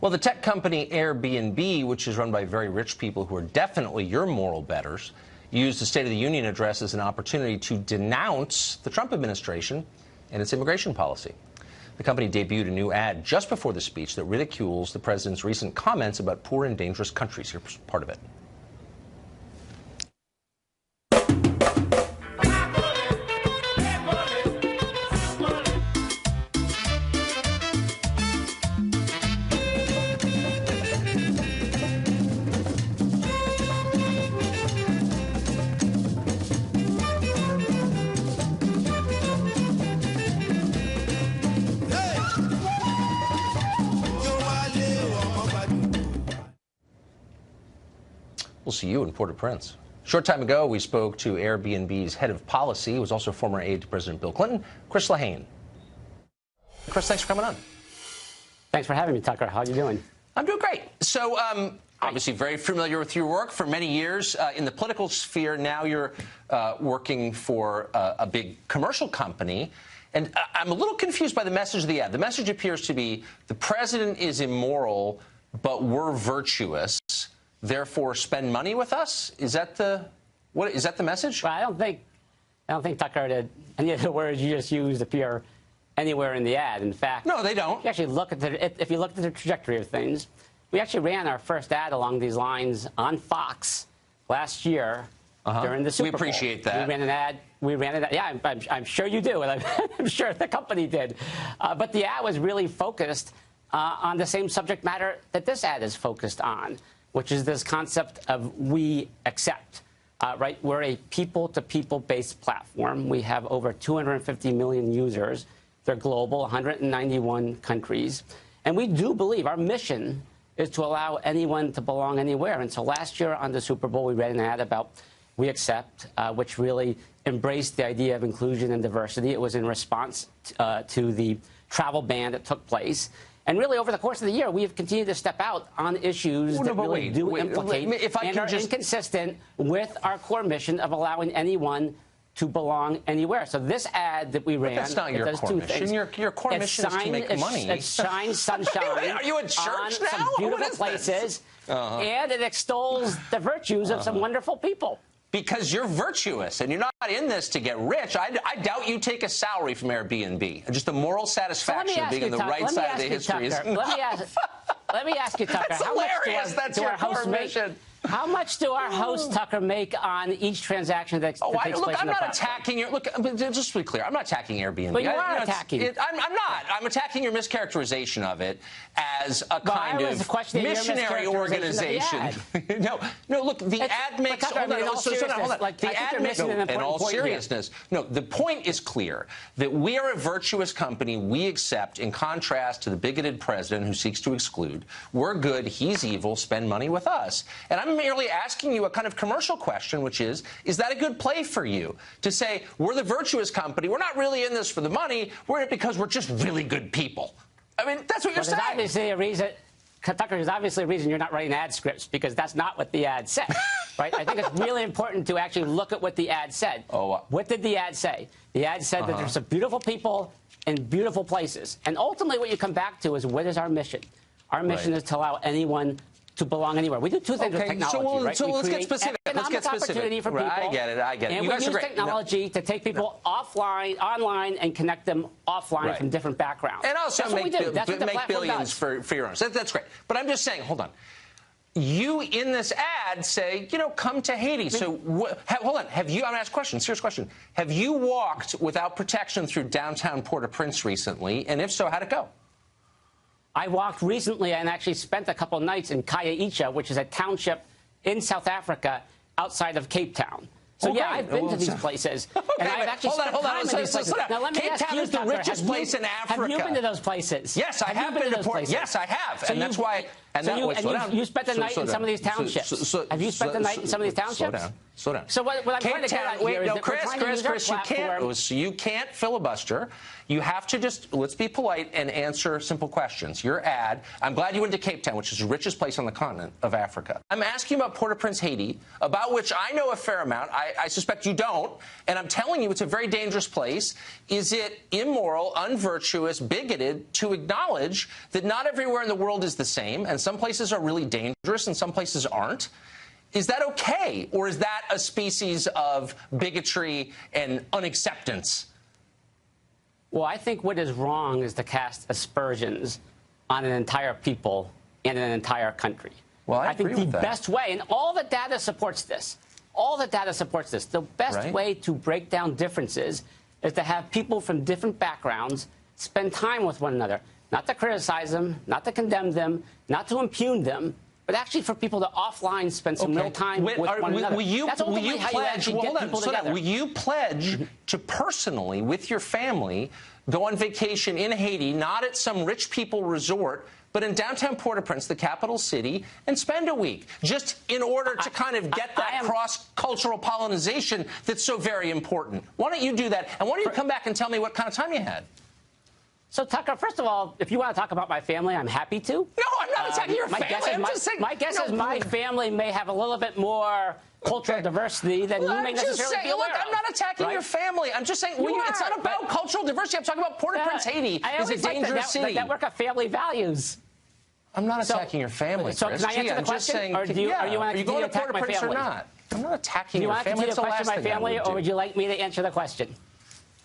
Well, the tech company Air-BnB, which is run by very rich people who are definitely your moral betters, used the State of the Union address as an opportunity to denounce the Trump administration and its immigration policy. The company debuted a new ad just before the speech that ridicules the president's recent comments about poor and dangerous countries. Here's part of it. We'll see you in Port-au-Prince. A short time ago, we spoke to Air-BnB's head of policy, who was also former aide to President Bill Clinton, Chris Lehane. Chris, thanks for coming on. Thanks for having me, Tucker. How are you doing? I'm doing great. So, obviously very familiar with your work for many years in the political sphere. Now you're working for a big commercial company. And I'm a little confused by the message of the ad. The message appears to be the president is immoral, but we're virtuous. Therefore, spend money with us? Is that the message? Well, I don't think Tucker, that any of the words you just used appear anywhere in the ad. In fact, no, they don't. If you actually look at if you look at the trajectory of things, we actually ran our first ad along these lines on Fox last year during the Super Bowl. We appreciate that. We ran an ad. Yeah, I'm sure you do, and I'm sure the company did. But the ad was really focused on the same subject matter that this ad is focused on, which is this concept of we accept. Right? We're a people-to-people-based platform. We have over 250 million users. They're global, 191 countries. And we do believe our mission is to allow anyone to belong anywhere. And so last year on the Super Bowl, we ran an ad about we accept, which really embraced the idea of inclusion and diversity. It was in response to the travel ban that took place. And really, over the course of the year, we have continued to step out on issues that really do implicate and are inconsistent with our core mission of allowing anyone to belong anywhere. So this ad that we ran, that's not your core mission. Your core mission is to make money. It shines sunshine Are you in church on now? some beautiful places, and it extols the virtues of some wonderful people. Because you're virtuous, and you're not in this to get rich. I doubt you take a salary from Air-BnB. Just the moral satisfaction of being on the right side of the history. Let me ask you, Tucker. That's hilarious. That's your core mission. How much do our hosts, Tucker, make on each transaction that takes place in the platform? I'm not attacking your... Look, just to be clear, I'm not attacking Air-BnB. But you are attacking it. I'm not. I'm attacking your mischaracterization of it as a kind of missionary organization. No, look, the ad makes... Hold on. The ad makes... In all seriousness. No, the point is clear, that we are a virtuous company. We accept, in contrast to the bigoted president who seeks to exclude. We're good. He's evil. Spend money with us. And I'm merely asking you a kind of commercial question, which is that a good play for you to say, we're the virtuous company, we're not really in this for the money, we're in it because we're just really good people? I mean, that's what you're saying. There's obviously a reason, Tucker, there's obviously a reason you're not writing ad scripts, because that's not what the ad said, right? I think it's really important to actually look at what the ad said. What did the ad say? The ad said that there's some beautiful people in beautiful places. And ultimately what you come back to is, what is our mission? Our mission is to allow anyone to belong anywhere. We do two things with technology, right? So let's get specific. Opportunity for people. I get it. And we use technology to take people online, and connect them offline from different backgrounds. And also make billions for your own. So that's great. But I'm just saying, hold on. You, in this ad, say, come to Haiti. So, hold on. Have you, I'm going to ask a question, serious question. Have you walked without protection through downtown Port-au-Prince recently? And if so, how'd it go? I walked recently and actually spent a couple of nights in Kaya, which is a township in South Africa outside of Cape Town. So, yeah, I've been to these places. And I've actually spent time in these places. Now, let me Cape Town is the richest place in Africa. Have you been to those places? Yes, I have been to those places. Yes, I have. And that's why And you spent the night in some of these townships. Have you spent the night in some of these townships? Slow down. So what I'm trying to get at here is that Chris, you can't filibuster. You have to just, let's be polite and answer simple questions. Your ad, I'm glad you went to Cape Town, which is the richest place on the continent of Africa. I'm asking you about Port-au-Prince, Haiti, about which I know a fair amount. I suspect you don't. And I'm telling you it's a very dangerous place. Is it immoral, unvirtuous, bigoted to acknowledge that not everywhere in the world is the same, and some places are really dangerous and some places aren't? Is that okay? Or is that a species of bigotry and unacceptance? Well, I think what is wrong is to cast aspersions on an entire people and an entire country. Well, I think the best way, and all the data supports this, the best way to break down differences is to have people from different backgrounds spend time with one another. Not to criticize them, not to condemn them, not to impugn them, but actually for people to offline spend some real time with one another. Will you pledge to personally, with your family, go on vacation in Haiti, not at some rich people resort, but in downtown Port-au-Prince, the capital city, and spend a week, just in order to kind of get that cross-cultural pollinization that's so very important? Why don't you do that? And why don't you come back and tell me what kind of time you had? So, Tucker, first of all, if you want to talk about my family, I'm happy to. No, I'm not attacking your family. My guess is my family may have a little bit more cultural diversity than you may necessarily be aware of. I'm not attacking your family. I'm just saying, it's not about cultural diversity. I'm talking about Port-au-Prince, Haiti is a dangerous city. The network of family values. I'm not attacking your family, Chris. So can I answer the question? Or do you want to continue to attack my family? Or not? I'm not attacking your family. Do you want to continue to question my family, or would you like me to answer the question?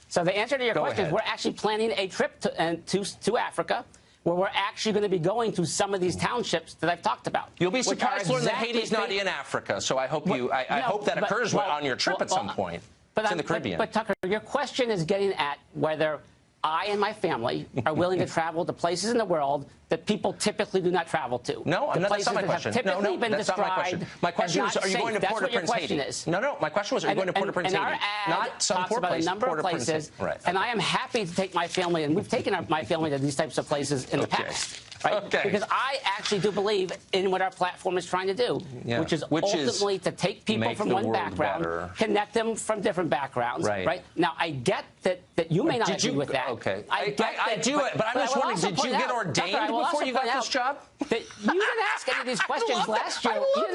So the answer to your question is we're actually planning a trip to Africa, where we're actually going to be going to some of these townships that I've talked about. You'll be surprised to learn that Haiti's not in Africa, so I hope hope that occurs on your trip at some point. It's in the Caribbean. But Tucker, your question is getting at whether I and my family are willing to travel to places in the world that people typically do not travel to. No, that's not my question. No, that's not my question. My question is, are you going to Port-au-Prince, Haiti? No, my question was, are you going to Port-au-Prince, Haiti? Not some talks about a number of places, and I am happy to take my family, and we've taken my family to these types of places in the past. Because I actually do believe in what our platform is trying to do, which is ultimately to take people from one background, connect them from different backgrounds. Right? Now, I get that you may not agree with that. Okay. I do it, but I'm just wondering, did you get ordained before you got this job? You didn't ask any of these questions last year. You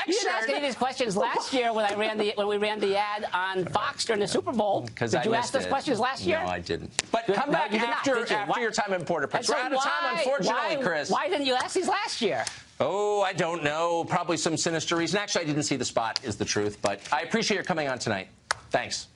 didn't ask any of these questions last year when we ran the ad on Fox during the Super Bowl. Did you ask those questions last year? No, I didn't. But come back after your time in Port-au-Prince. We're out of time, unfortunately, Chris. Why didn't you ask these last year? Oh, I don't know. Probably some sinister reason. Actually, I didn't see the spot, is the truth. But I appreciate your coming on tonight. Thanks.